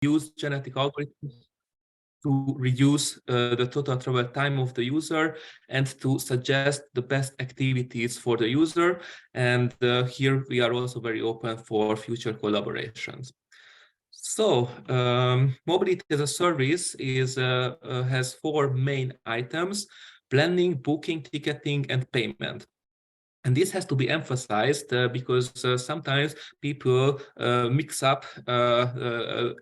use genetic algorithms to reduce the total travel time of the user and to suggest the best activities for the user. And here we are also very open for future collaborations. So mobility as a service has four main items: planning, booking, ticketing, and payment. And this has to be emphasized because sometimes people mix up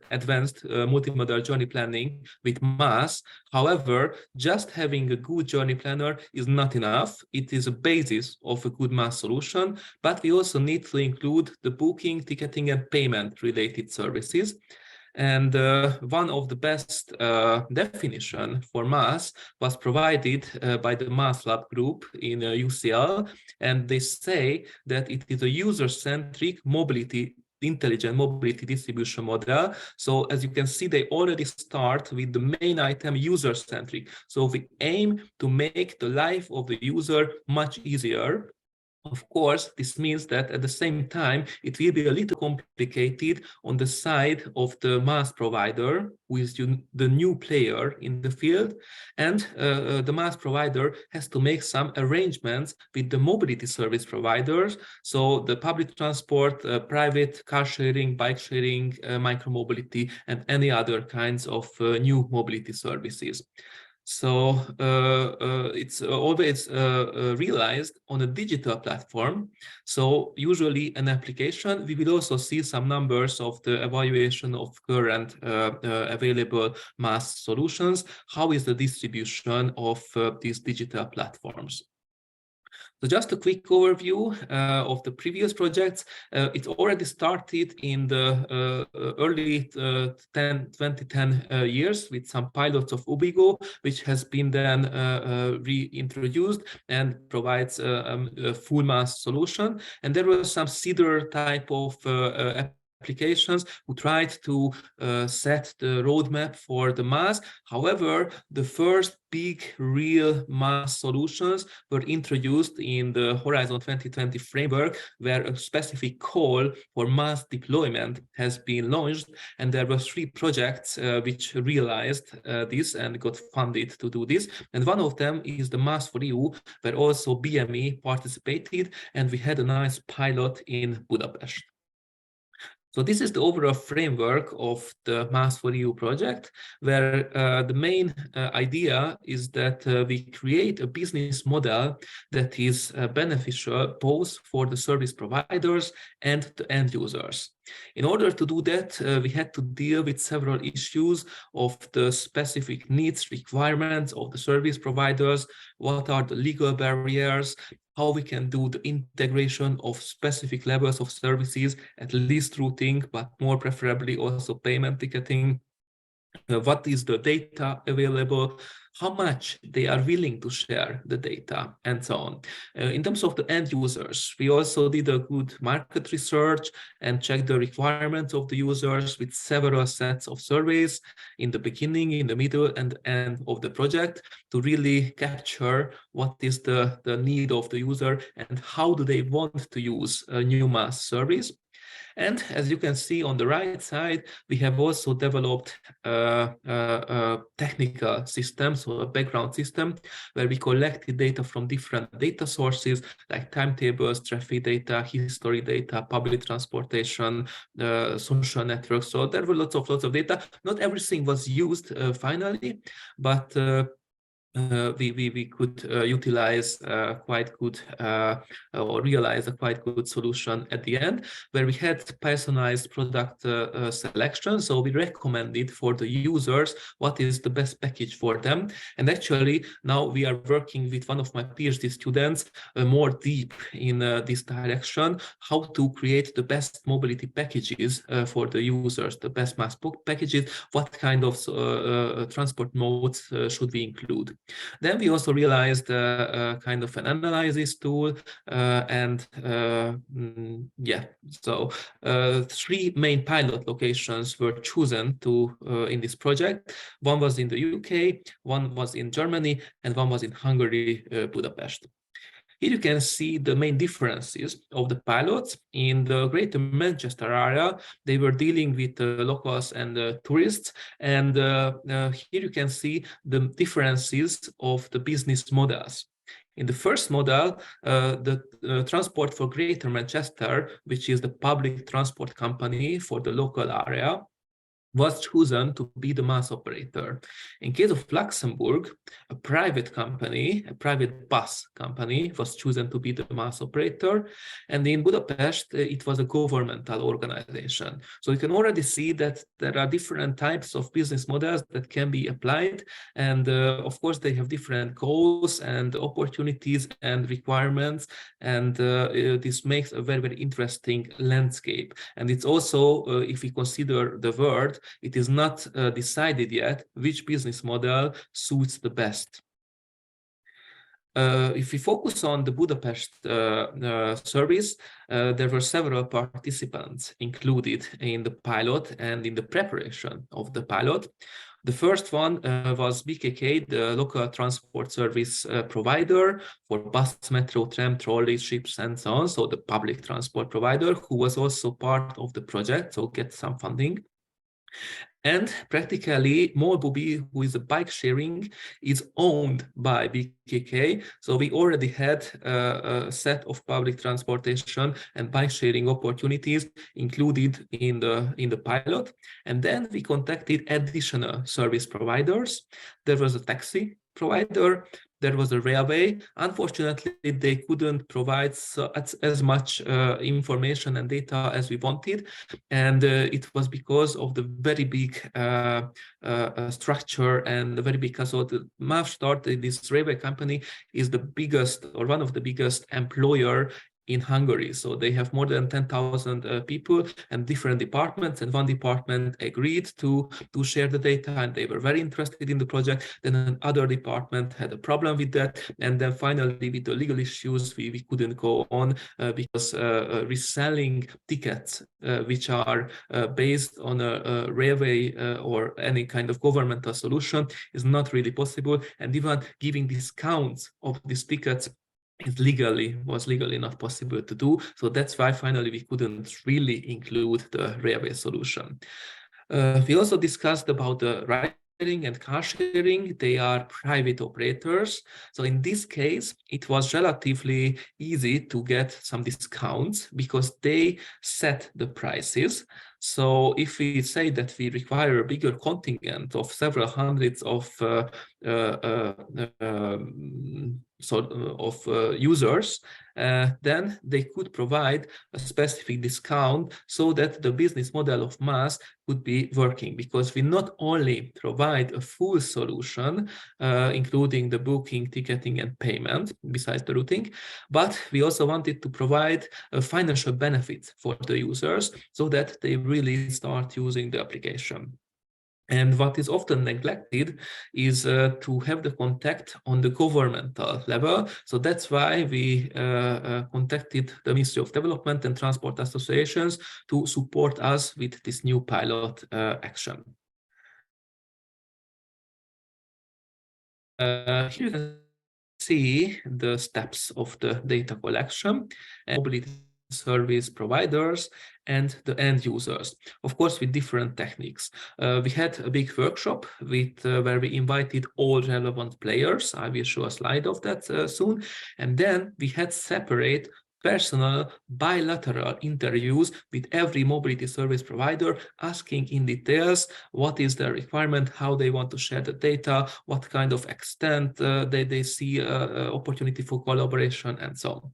advanced multimodal journey planning with MaaS. However, just having a good journey planner is not enough. It is a basis of a good MaaS solution, but we also need to include the booking, ticketing, and payment related services. And one of the best definition for MaaS was provided by the MaaS Lab group in UCL, and they say that it is a user-centric intelligent mobility distribution model. So as you can see, they already start with the main item user-centric. So we aim to make the life of the user much easier. Of course, this means that at the same time, it will be a little complicated on the side of the MaaS provider, who is the new player in the field. And the MaaS provider has to make some arrangements with the mobility service providers. So the public transport, private car sharing, bike sharing, micromobility, and any other kinds of new mobility services. So it's always realized on a digital platform. So usually an application, we will also see some numbers of the evaluation of current available MaaS solutions. How is the distribution of these digital platforms? So just a quick overview of the previous projects. It already started in the early 2010 years with some pilots of Ubigo, which has been then reintroduced and provides a full MaaS solution. And there was some seeder type of applications who tried to set the roadmap for the MaaS. However, the first big real MaaS solutions were introduced in the Horizon 2020 framework, where a specific call for MaaS deployment has been launched, and there were 3 projects which realized this and got funded to do this. And one of them is the MaaS for EU, where also BME participated, and we had a nice pilot in Budapest. So this is the overall framework of the MaaS for EU project, where the main idea is that we create a business model that is beneficial both for the service providers and the end users. In order to do that, we had to deal with several issues of the specific needs, requirements of the service providers, what are the legal barriers, how we can do the integration of specific levels of services, at least routing, but more preferably also payment ticketing. What is the data available, how much they are willing to share the data, and so on. In terms of the end users, we also did a good market research and checked the requirements of the users with several sets of surveys in the beginning, in the middle, and end of the project to really capture what is the need of the user and how do they want to use a new MaaS service. And as you can see on the right side, we have also developed a technical system, so a background system, where we collected data from different data sources like timetables, traffic data, history data, public transportation, social networks. So there were lots of data. Not everything was used finally, but we could utilize quite good or realize a quite good solution at the end, where we had personalized product selection. So we recommended for the users what is the best package for them. And actually now we are working with one of my PhD students more deep in this direction, how to create the best mobility packages for the users, the best MaaS packages, what kind of transport modes should we include. Then we also realized kind of an analysis tool, and yeah, so 3 main pilot locations were chosen to in this project. One was in the UK, one was in Germany, and one was in Hungary, Budapest. Here you can see the main differences of the pilots. In the Greater Manchester area, they were dealing with locals and tourists, and here you can see the differences of the business models. In the first model, the Transport for Greater Manchester, which is the public transport company for the local area, was chosen to be the MaaS operator. In case of Luxembourg, a private company, a private bus company, was chosen to be the MaaS operator. And in Budapest, it was a governmental organization. So you can already see that there are different types of business models that can be applied. And of course, they have different goals and opportunities and requirements. And this makes a very, very interesting landscape. And it's also, if we consider the world, it is not decided yet which business model suits the best. If we focus on the Budapest service, there were several participants included in the pilot and in the preparation of the pilot. The first one was BKK, the local transport service provider for bus, metro, tram, trolleys, ships, and so on. So the public transport provider, who was also part of the project, so get some funding. And practically, Molbubi, who is a bike sharing, is owned by BKK. So we already had a set of public transportation and bike sharing opportunities included in the pilot. And then we contacted additional service providers. There was a taxi provider, there was a railway. Unfortunately, they couldn't provide as much information and data as we wanted. And it was because of the very big structure and the very big, so the MaaS started, this railway company is the biggest or one of the biggest employer in Hungary. So they have more than 10,000 people and different departments, and one department agreed to share the data and they were very interested in the project. Then another department had a problem with that. And then finally, with the legal issues, we couldn't go on because reselling tickets which are based on a railway or any kind of governmental solution is not really possible. And even giving discounts of these tickets was legally not possible to do. So that's why finally we couldn't really include the railway solution. We also discussed about the riding and car sharing. They are private operators. So in this case, it was relatively easy to get some discounts because they set the prices. So if we say that we require a bigger contingent of several hundreds of users, then they could provide a specific discount so that the business model of MaaS could be working, because we not only provide a full solution, including the booking, ticketing, and payment, besides the routing, but we also wanted to provide financial benefits for the users so that they really start using the application. And what is often neglected is to have the contact on the governmental level. So that's why we contacted the Ministry of Development and Transport Associations to support us with this new pilot action. Here you can see the steps of the data collection and mobility service providers and the end users, of course, with different techniques. We had a big workshop where we invited all relevant players. I will show a slide of that soon. And then we had separate personal bilateral interviews with every mobility service provider, asking in details what is their requirement, how they want to share the data, what kind of extent they see opportunity for collaboration, and so on.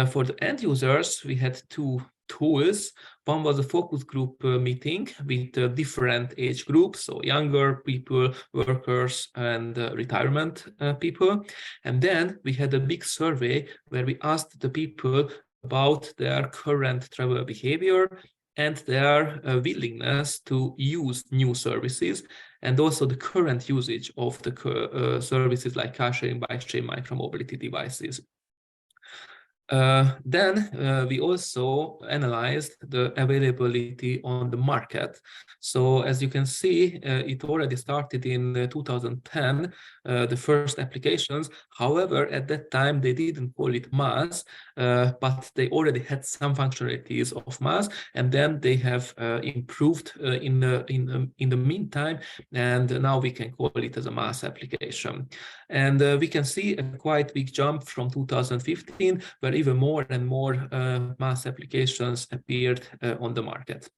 For the end users, we had two tools. One was a focus group meeting with different age groups, so younger people, workers, and retirement people. And then we had a big survey where we asked the people about their current travel behavior and their willingness to use new services, and also the current usage of the services like car sharing, bike sharing, micromobility devices. Then we also analyzed the availability on the market. So as you can see, it already started in 2010, the first applications. However, at that time, they didn't call it MaaS, but they already had some functionalities of MaaS, and then they have improved in the meantime, and now we can call it as a MaaS application. And we can see a quite big jump from 2015, where even more and more MaaS applications appeared on the market.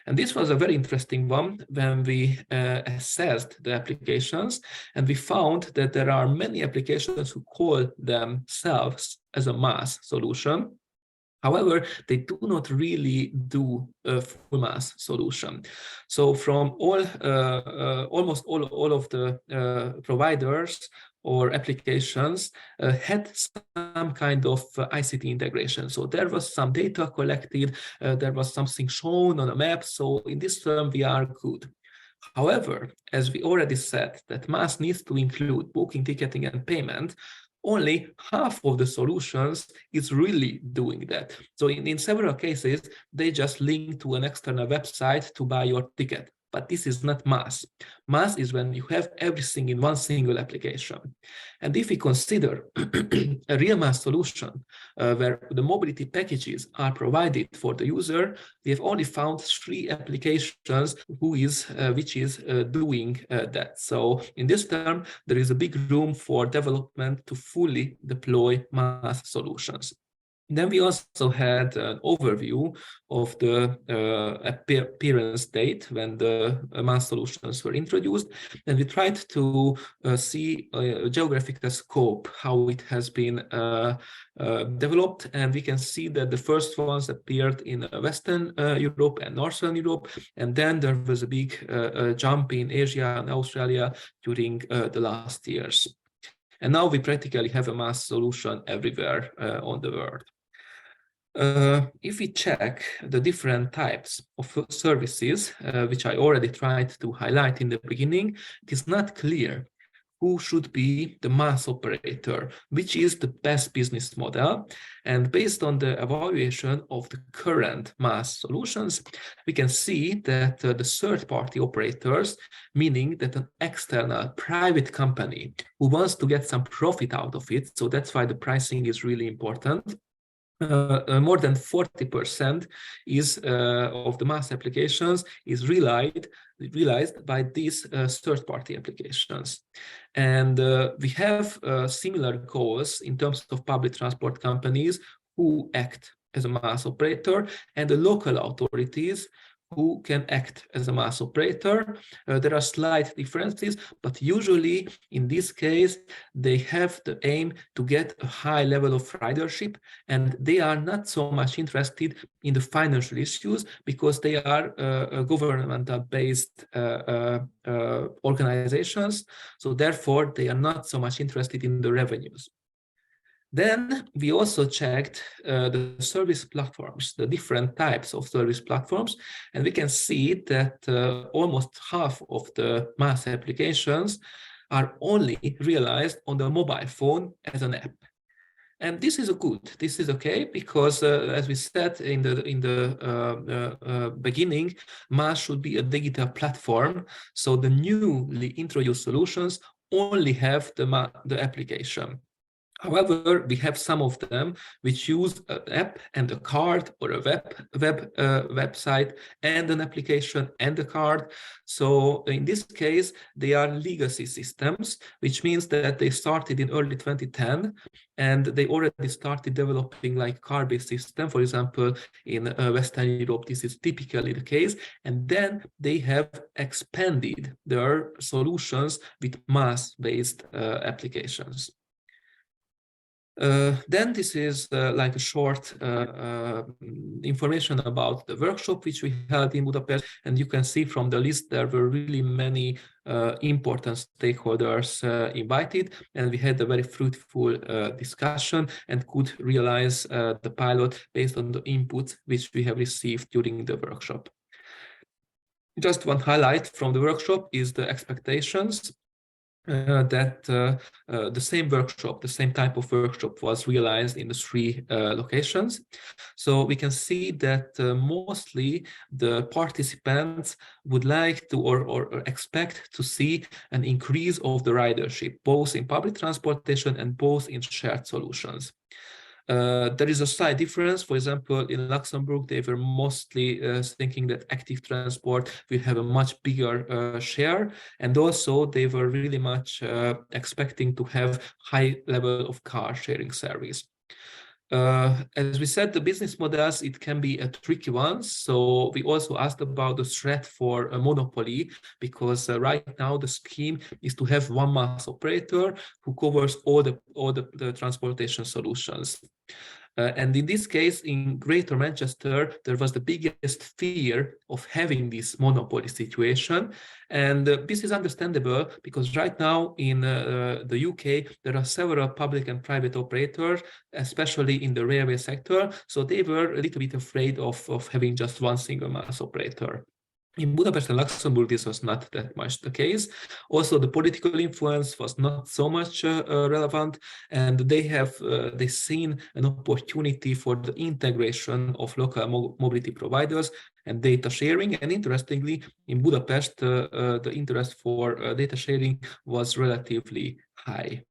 And this was a very interesting one when we assessed the applications, and we found that there are many applications who call themselves as a MaaS solution. However, they do not really do a full MaaS solution. So from almost all of the providers or applications had some kind of ICT integration. So there was some data collected, there was something shown on a map. So in this term, we are good. However, as we already said, that MaaS needs to include booking, ticketing, and payment. Only half of the solutions is really doing that. So in several cases, they just link to an external website to buy your ticket. But this is not MaaS. MaaS is when you have everything in one single application. And if we consider a real MaaS solution where the mobility packages are provided for the user, we have only found 3 applications which is doing that. So in this term, there is a big room for development to fully deploy MaaS solutions. Then we also had an overview of the appearance date when the MaaS solutions were introduced, and we tried to see geographical scope, how it has been developed, and we can see that the first ones appeared in Western Europe and Northern Europe, and then there was a big jump in Asia and Australia during the last years. And now we practically have a MaaS solution everywhere on the world. If we check the different types of services, which I already tried to highlight in the beginning, it is not clear who should be the MaaS operator, which is the best business model. And based on the evaluation of the current MaaS solutions, we can see that the third-party operators, meaning that an external private company who wants to get some profit out of it, so that's why the pricing is really important, more than 40% of the MaaS applications is realized by these third-party applications. And we have similar goals in terms of public transport companies who act as a MaaS operator and the local authorities who can act as a MaaS operator. There are slight differences, but usually in this case, they have the aim to get a high level of ridership, and they are not so much interested in the financial issues because they are governmental-based organizations. So therefore, they are not so much interested in the revenues. Then we also checked the service platforms, the different types of service platforms, and we can see that almost half of the MaaS applications are only realized on the mobile phone as an app. And this is this is okay, because as we said in the beginning, MaaS should be a digital platform. So the newly introduced solutions only have the application. However, we have some of them which use an app and a card, or a website and an application and a card. So in this case, they are legacy systems, which means that they started in early 2010, and they already started developing like card-based system. For example, in Western Europe, this is typically the case. And then they have expanded their solutions with MaaS-based applications. Then this is like a short information about the workshop which we held in Budapest, and you can see from the list there were really many important stakeholders invited, and we had a very fruitful discussion and could realize the pilot based on the input which we have received during the workshop. Just one highlight from the workshop is the expectations. the same workshop, the same type of workshop was realized in the 3 locations. So we can see that mostly the participants would like to or expect to see an increase of the ridership, both in public transportation and both in shared solutions. There is a slight difference. For example, in Luxembourg, they were mostly thinking that active transport will have a much bigger share. And also they were really much expecting to have high level of car sharing service. As we said, the business models, it can be a tricky one. So we also asked about the threat for a monopoly, because right now the scheme is to have one MaaS operator who covers all the transportation solutions. And in this case, in Greater Manchester, there was the biggest fear of having this monopoly situation. And this is understandable, because right now in the UK, there are several public and private operators, especially in the railway sector. So they were a little bit afraid of having just one single MaaS operator. In Budapest and Luxembourg, this was not that much the case. Also, the political influence was not so much relevant, and they seen an opportunity for the integration of local mobility providers and data sharing. And interestingly, in Budapest, the interest for data sharing was relatively high.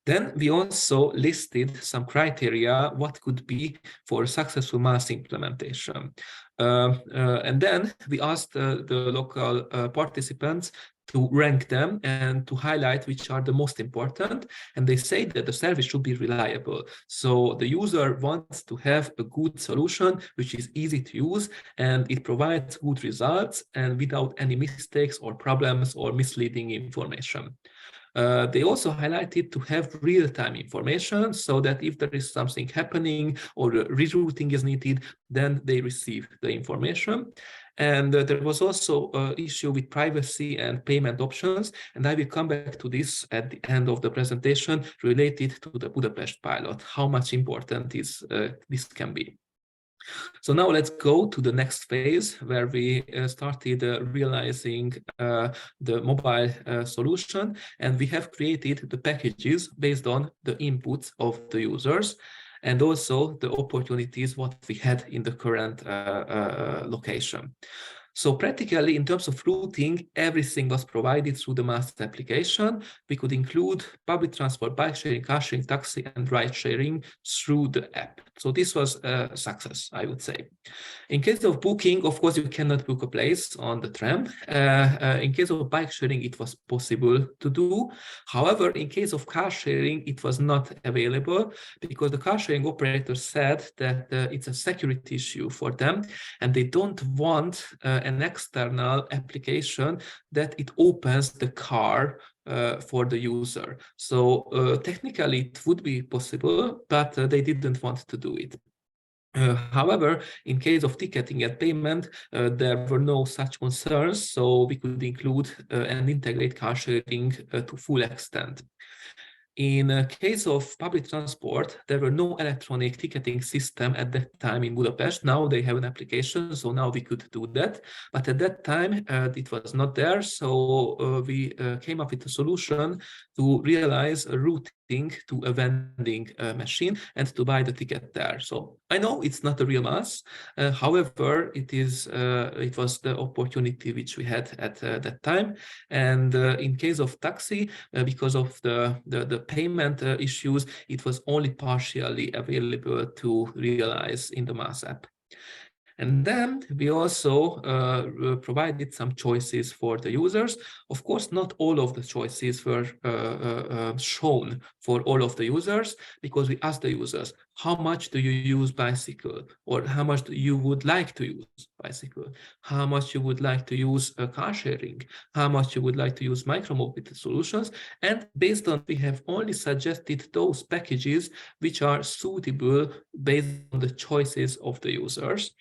Then we also listed some criteria what could be for a successful MaaS implementation. And then we asked the local participants to rank them and to highlight which are the most important. And they say that the service should be reliable. So the user wants to have a good solution, which is easy to use, and it provides good results and without any mistakes or problems or misleading information. They also highlighted to have real-time information, so that if there is something happening or rerouting is needed, then they receive the information. And there was also an issue with privacy and payment options, and I will come back to this at the end of the presentation related to the Budapest pilot, how much important this can be. So now let's go to the next phase, where we started realizing the mobile solution, and we have created the packages based on the inputs of the users, and also the opportunities what we had in the current location. So practically, in terms of routing, everything was provided through the MaaS application. We could include public transport, bike sharing, car sharing, taxi, and ride sharing through the app. So this was a success, I would say. In case of booking, of course, you cannot book a place on the tram. In case of bike sharing, it was possible to do. However, in case of car sharing, it was not available, because the car sharing operator said that it's a security issue for them, and they don't want an external application that it opens the car for the user. So technically it would be possible, but they didn't want to do it. However, in case of ticketing and payment, there were no such concerns, so we could include and integrate car sharing to full extent. In case of public transport, there were no electronic ticketing system at that time in Budapest. Now they have an application, so now we could do that. But at that time, it was not there. So we came up with a solution to realize a routing to a vending machine and to buy the ticket there. So I know it's not a real MaaS. However, it was the opportunity which we had at that time. And in case of taxi, because of the payment issues, it was only partially available to realize in the MaaS app. And then we also provided some choices for the users. Of course, not all of the choices were shown for all of the users, because we asked the users, how much do you use bicycle? Or how much do you would like to use bicycle? How much you would like to use car sharing? How much you would like to use micromobility solutions? And based on, we have only suggested those packages which are suitable based on the choices of the users.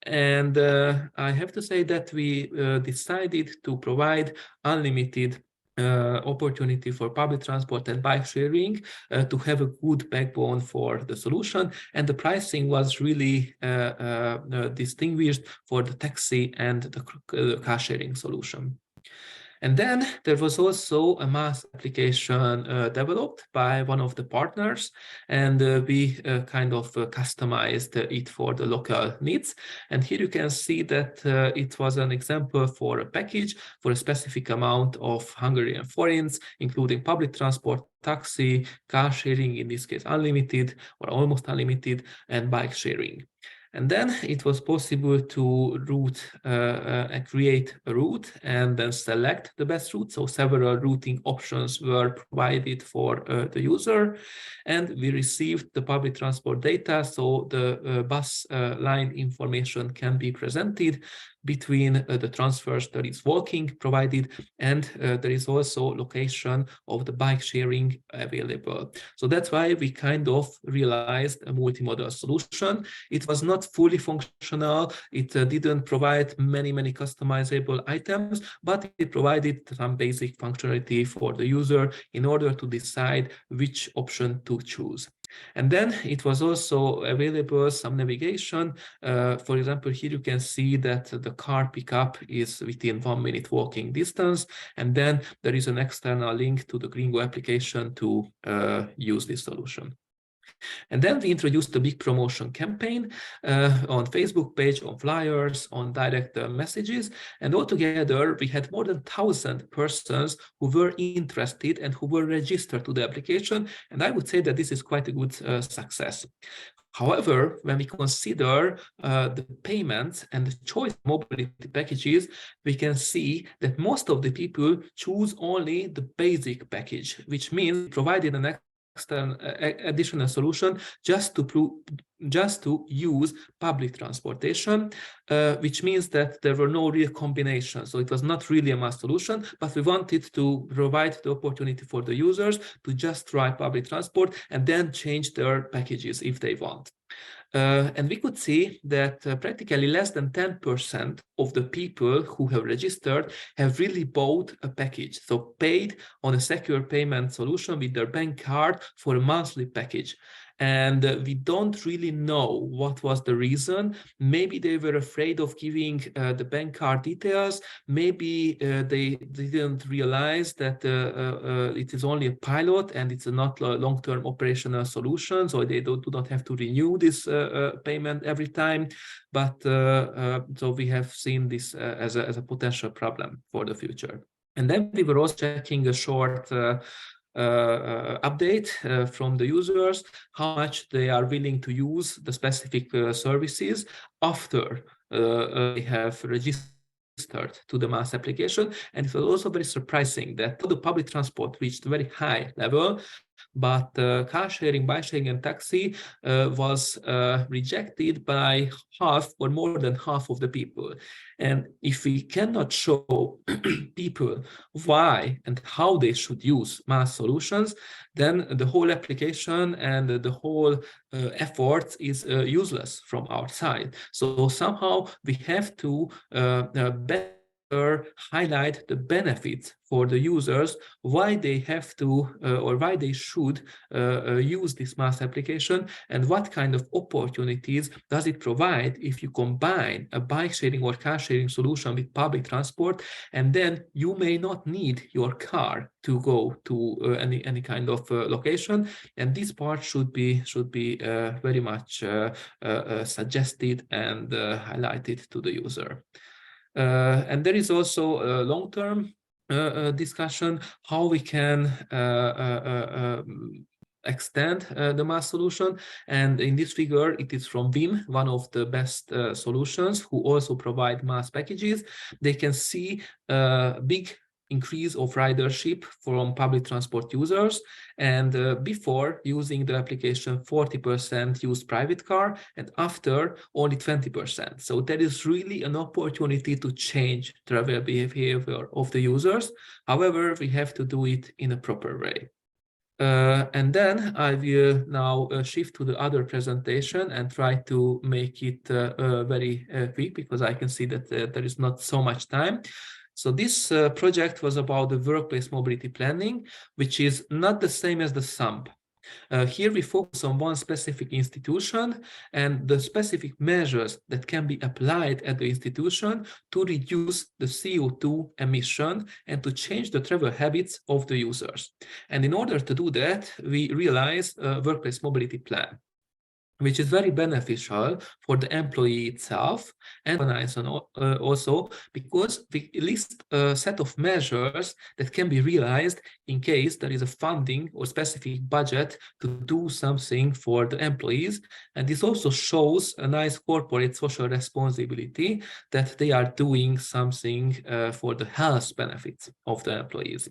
And I have to say that we decided to provide unlimited opportunity for public transport and bike sharing to have a good backbone for the solution. And the pricing was really distinguished for the taxi and the car sharing solution. And then there was also a MaaS application developed by one of the partners, and we kind of customized it for the local needs. And here you can see that it was an example for a package for a specific amount of Hungarian forints, including public transport, taxi, car sharing, in this case unlimited or almost unlimited, and bike sharing. And then it was possible to create a route and then select the best route. So several routing options were provided for the user, and we received the public transport data. So the bus line information can be presented between the transfers. There is walking provided, and there is also location of the bike sharing available. So that's why we kind of realized a multimodal solution. It was not fully functional. It didn't provide many customizable items, but it provided some basic functionality for the user in order to decide which option to choose. And then it was also available some navigation. For example, here you can see that the car pickup is within 1 minute walking distance. And then there is an external link to the Gringo application to use this solution. And then we introduced a big promotion campaign on Facebook page, on flyers, on direct messages. And altogether, we had more than 1,000 persons who were interested and who were registered to the application. And I would say that this is quite a good success. However, when we consider the payments and the choice mobility packages, we can see that most of the people choose only the basic package, which means provided an additional solution just to use public transportation, which means that there were no real combinations. So it was not really a MaaS solution, but we wanted to provide the opportunity for the users to just try public transport and then change their packages if they want. And we could see that practically less than 10% of the people who have registered have really bought a package, so paid on a secure payment solution with their bank card for a monthly package. And we don't really know what was the reason. Maybe they were afraid of giving the bank card details. Maybe they didn't realize that it is only a pilot and it's not a long-term operational solution, so they do not have to renew this payment every time. But so we have seen this as a potential problem for the future. And then we were also checking a short update from the users, how much they are willing to use the specific services after they have registered to the MaaS application. And it was also very surprising that the public transport reached a very high level, but car sharing, bike sharing, and taxi was rejected by half or more than half of the people. And if we cannot show people why and how they should use MaaS solutions, then the whole application and the whole effort is useless from our side. So somehow we have to better highlight the benefits for the users, why they have to or why they should use this MaaS application, and what kind of opportunities does it provide if you combine a bike sharing or car sharing solution with public transport, and then you may not need your car to go to any kind of location. And this part should be very much suggested and highlighted to the user. And there is also a long-term discussion how we can extend the MaaS solution. And in this figure, it is from Vim, one of the best solutions who also provide MaaS packages. They can see a big increase of ridership from public transport users, and before using the application 40% used private car, and after only 20%. So there is really an opportunity to change travel behavior of the users. However, we have to do it in a proper way. And then I will now shift to the other presentation and try to make it very quick, because I can see that there is not so much time. So this project was about the workplace mobility planning, which is not the same as the SAMP. Here we focus on one specific institution and the specific measures that can be applied at the institution to reduce the CO2 emission and to change the travel habits of the users. And in order to do that, we realize a workplace mobility plan, which is very beneficial for the employee itself and organization also, because we list a set of measures that can be realized in case there is a funding or specific budget to do something for the employees. And this also shows a nice corporate social responsibility that they are doing something for the health benefits of the employees.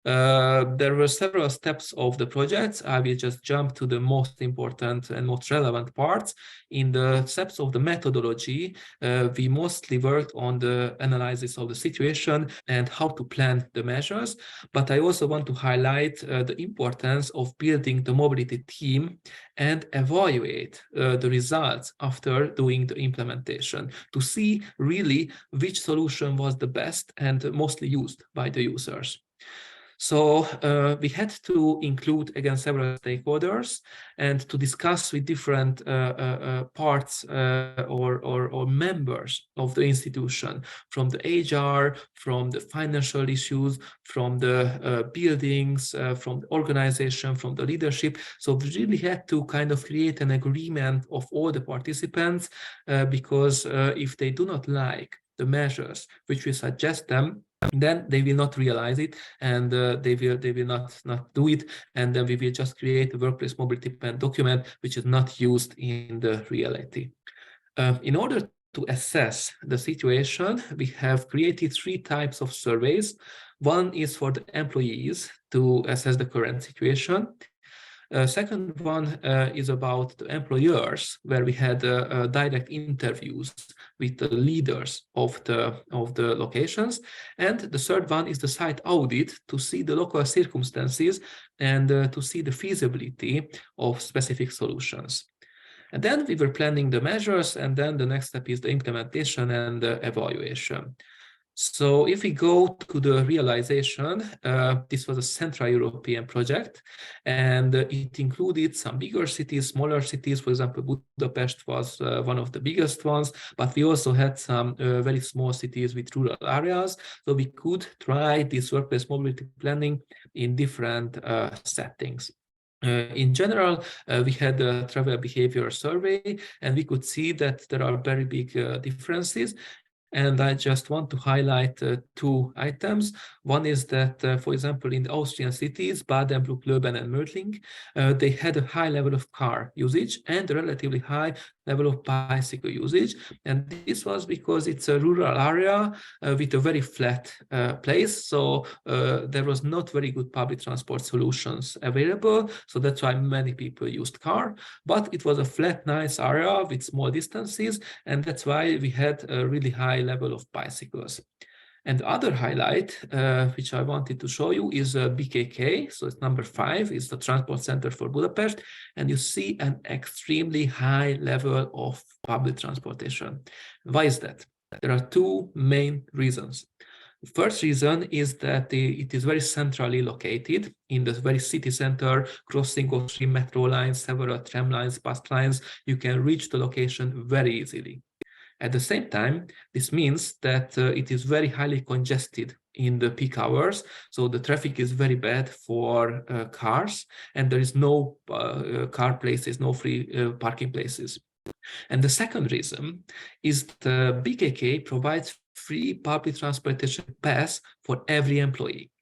There were several steps of the project. I will just jump to the most important and most relevant parts. In the steps of the methodology, we mostly worked on the analysis of the situation and how to plan the measures. But I also want to highlight the importance of building the mobility team and evaluate the results after doing the implementation to see really which solution was the best and mostly used by the users. So we had to include, again, several stakeholders and to discuss with different parts or members of the institution, from the HR, from the financial issues, from the buildings, from the organization, from the leadership. So we really had to kind of create an agreement of all the participants because if they do not like the measures which we suggest them, then they will not realize it, and they will not do it, and then we will just create a workplace mobility plan document which is not used in the reality. In order to assess the situation, we have created 3 types of surveys. One is for the employees to assess the current situation. Second one is about the employers, where we had direct interviews with the leaders of the locations. And the third one is the site audit to see the local circumstances and to see the feasibility of specific solutions. And then we were planning the measures, and then the next step is the implementation and the evaluation. So if we go to the realization, this was a Central European project, and it included some bigger cities, smaller cities. For example, Budapest was one of the biggest ones, but we also had some very small cities with rural areas. So we could try this workplace mobility planning in different settings. In general, we had a travel behavior survey, and we could see that there are very big differences. And I just want to highlight 2 items. One is that, for example, in the Austrian cities, Baden, Leuben, and Mödling, they had a high level of car usage and a relatively high level of bicycle usage. And this was because it's a rural area with a very flat place. So there was not very good public transport solutions available. So that's why many people used car. But it was a flat, nice area with small distances. And that's why we had a really high level of bicycles. And the other highlight, which I wanted to show you, is BKK. So it's number 5, is the transport center for Budapest. And you see an extremely high level of public transportation. Why is that? There are 2 main reasons. The first reason is that it is very centrally located in the very city center, crossing of 3 metro lines, several tram lines, bus lines. You can reach the location very easily. At the same time, this means that it is very highly congested in the peak hours. So the traffic is very bad for cars, and there is no car places, no free parking places. And the second reason is the BKK provides free public transportation pass for every employee.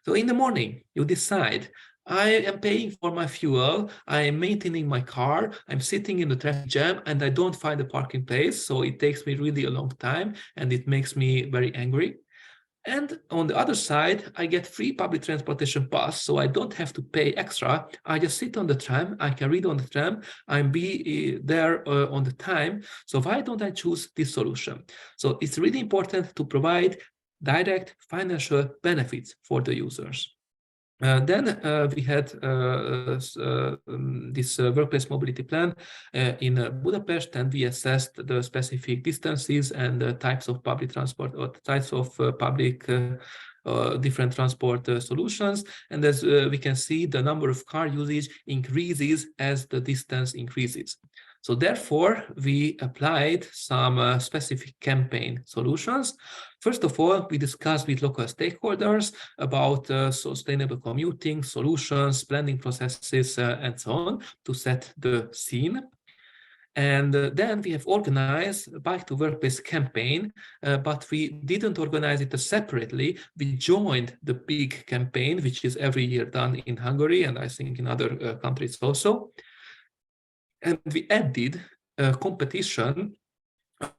So in the morning, you decide, I am paying for my fuel, I am maintaining my car, I'm sitting in the traffic jam, and I don't find a parking place. So it takes me really a long time, and it makes me very angry. And on the other side, I get free public transportation pass, so I don't have to pay extra. I just sit on the tram, I can read on the tram, I'm be there on the time. So why don't I choose this solution? So it's really important to provide direct financial benefits for the users. Then we had this workplace mobility plan in Budapest, and we assessed the specific distances and types of public transport or types of public different transport solutions. And as we can see, the number of car usage increases as the distance increases. So therefore, we applied some specific campaign solutions. First of all, we discussed with local stakeholders about sustainable commuting solutions, planning processes, and so on to set the scene. And then we have organized a Bike to Workplace campaign, but we didn't organize it separately. We joined the big campaign, which is every year done in Hungary and I think in other countries also. And we added a competition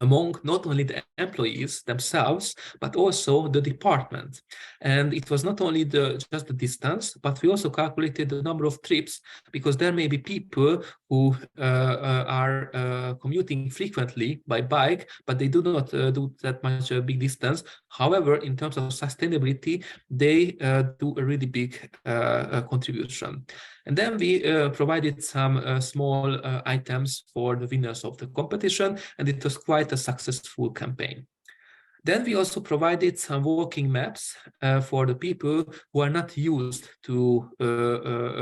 among not only the employees themselves, but also the department. And it was not only just the distance, but we also calculated the number of trips, because there may be people who are commuting frequently by bike, but they do not do that much big distance. However, in terms of sustainability, they do a really big contribution. And then we provided some small items for the winners of the competition, and it was quite a successful campaign. Then we also provided some walking maps for the people who are not used to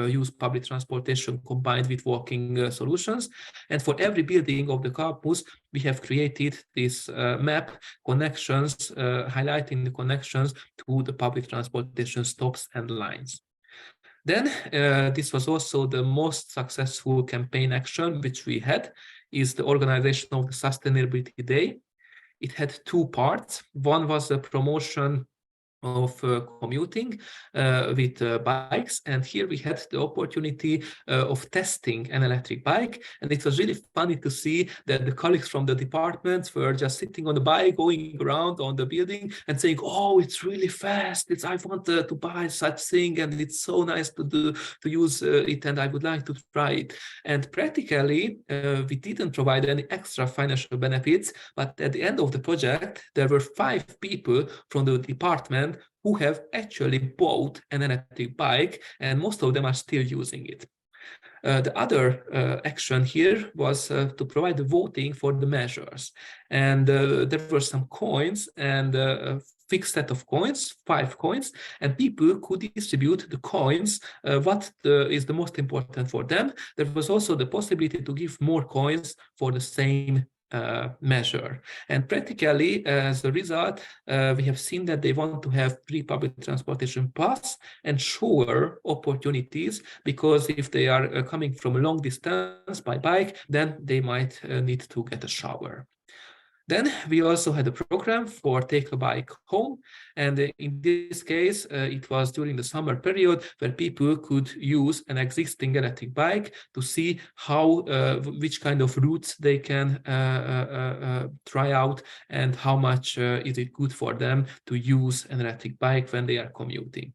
use public transportation combined with walking solutions. And for every building of the campus, we have created this map connections, highlighting the connections to the public transportation stops and lines. Then this was also the most successful campaign action which we had, is the organization of the Sustainability Day. It had two parts. One was a promotion of commuting with bikes, and here we had the opportunity of testing an electric bike, and it was really funny to see that the colleagues from the departments were just sitting on the bike, going around on the building and saying, "Oh, it's really fast, I want to buy such thing, and it's so nice to use it, and I would like to try it." And practically we didn't provide any extra financial benefits, but at the end of the project there were 5 people from the department who have actually bought an electric bike, and most of them are still using it. The other action here was to provide the voting for the measures. And there were some coins and a fixed set of coins, 5 coins, and people could distribute the coins, what is the most important for them. There was also the possibility to give more coins for the same measure. And practically, as a result, we have seen that they want to have free public transportation pass and shorter opportunities, because if they are coming from a long distance by bike, then they might need to get a shower. Then we also had a program for Take a Bike Home, and in this case, it was during the summer period where people could use an existing electric bike to see how, which kind of routes they can try out, and how much is it good for them to use an electric bike when they are commuting.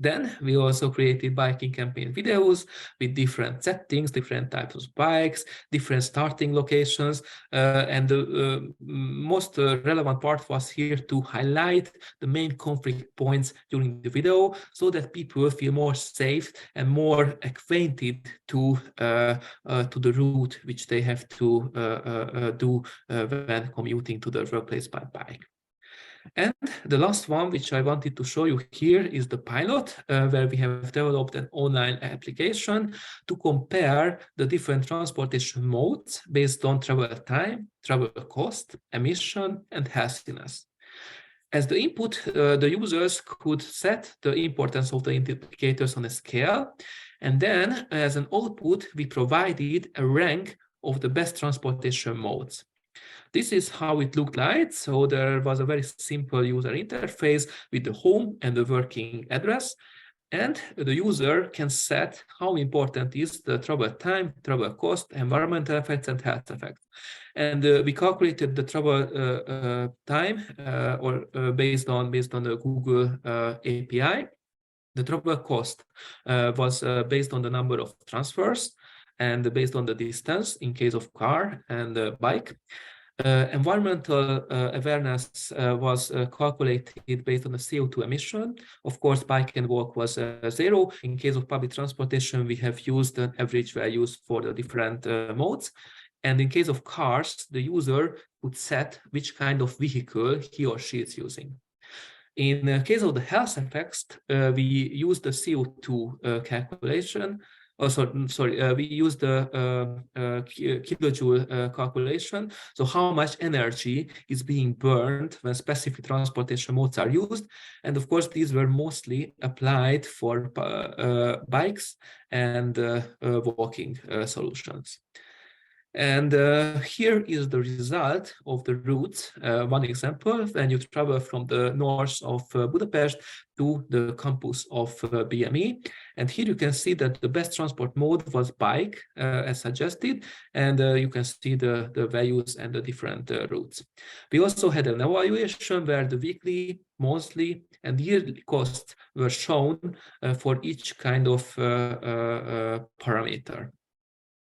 Then we also created biking campaign videos with different settings, different types of bikes, different starting locations. And the most relevant part was here to highlight the main conflict points during the video, so that people feel more safe and more acquainted to the route which they have to do when commuting to their workplace by bike. And the last one, which I wanted to show you here, is the pilot, where we have developed an online application to compare the different transportation modes based on travel time, travel cost, emission, and healthiness. As the input, the users could set the importance of the indicators on a scale, and then as an output, we provided a rank of the best transportation modes. This is how it looked like. So there was a very simple user interface with the home and the working address, and the user can set how important is the travel time, travel cost, environmental effects, and health effects. And we calculated the travel time based on the Google API. The travel cost was based on the number of transfers and based on the distance in case of car and bike. Environmental awareness was calculated based on the CO2 emission. Of course, bike and walk was 0. In case of public transportation, we have used the average values for the different modes. And in case of cars, the user would set which kind of vehicle he or she is using. In the case of the health effects, we use the CO2 calculation. We use the kilojoule calculation. So how much energy is being burned when specific transportation modes are used. And of course, these were mostly applied for bikes and walking solutions. And here is the result of the routes. One example, when you travel from the north of Budapest to the campus of BME. And here you can see that the best transport mode was bike, as suggested, and you can see the values and the different routes. We also had an evaluation where the weekly, monthly, and yearly costs were shown for each kind of parameter.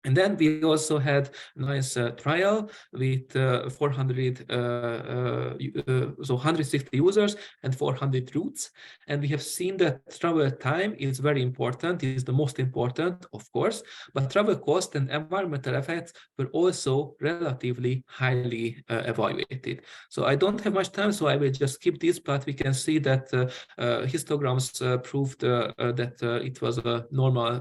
And then we also had a nice trial with 160 users and 400 routes. And we have seen that travel time is very important, is the most important, of course, but travel cost and environmental effects were also relatively highly evaluated. So I don't have much time, so I will just skip this, but we can see that histograms proved that it was a normal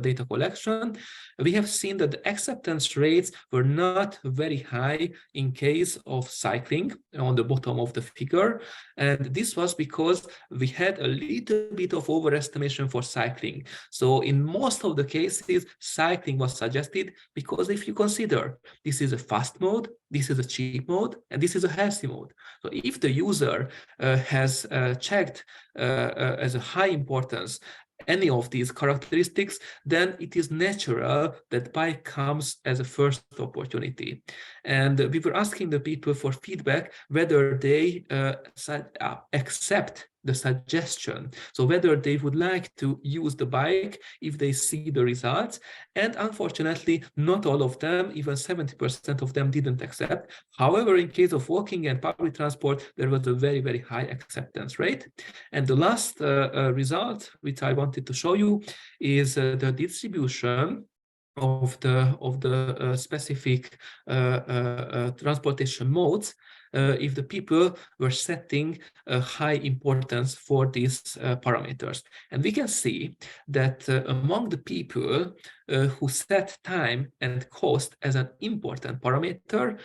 data collection. We have seen that the acceptance rates were not very high in case of cycling on the bottom of the figure. And this was because we had a little bit of overestimation for cycling. So in most of the cases, cycling was suggested because if you consider this is a fast mode, this is a cheap mode, and this is a healthy mode. So if the user has checked as a high importance any of these characteristics, then it is natural that bike comes as a first opportunity. And we were asking the people for feedback whether they accept the suggestion, so whether they would like to use the bike if they see the results. And unfortunately, not all of them, even 70% of them, didn't accept. However, in case of walking and public transport, there was a very, very high acceptance rate. And the last result, which I wanted to show you, is the distribution of the specific transportation modes if the people were setting a high importance for these parameters. And we can see that among the people who set time and cost as an important parameter,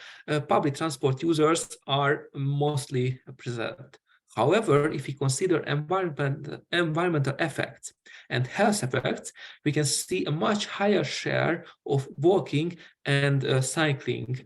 public transport users are mostly present. However, if we consider environmental effects and health effects, we can see a much higher share of walking and cycling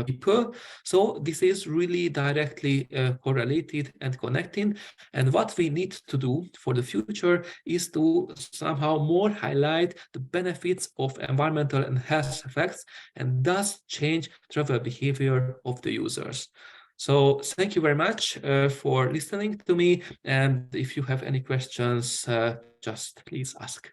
people. So this is really directly correlated and connecting. And what we need to do for the future is to somehow more highlight the benefits of environmental and health effects, and thus change travel behavior of the users. So thank you very much for listening to me. And if you have any questions, just please ask.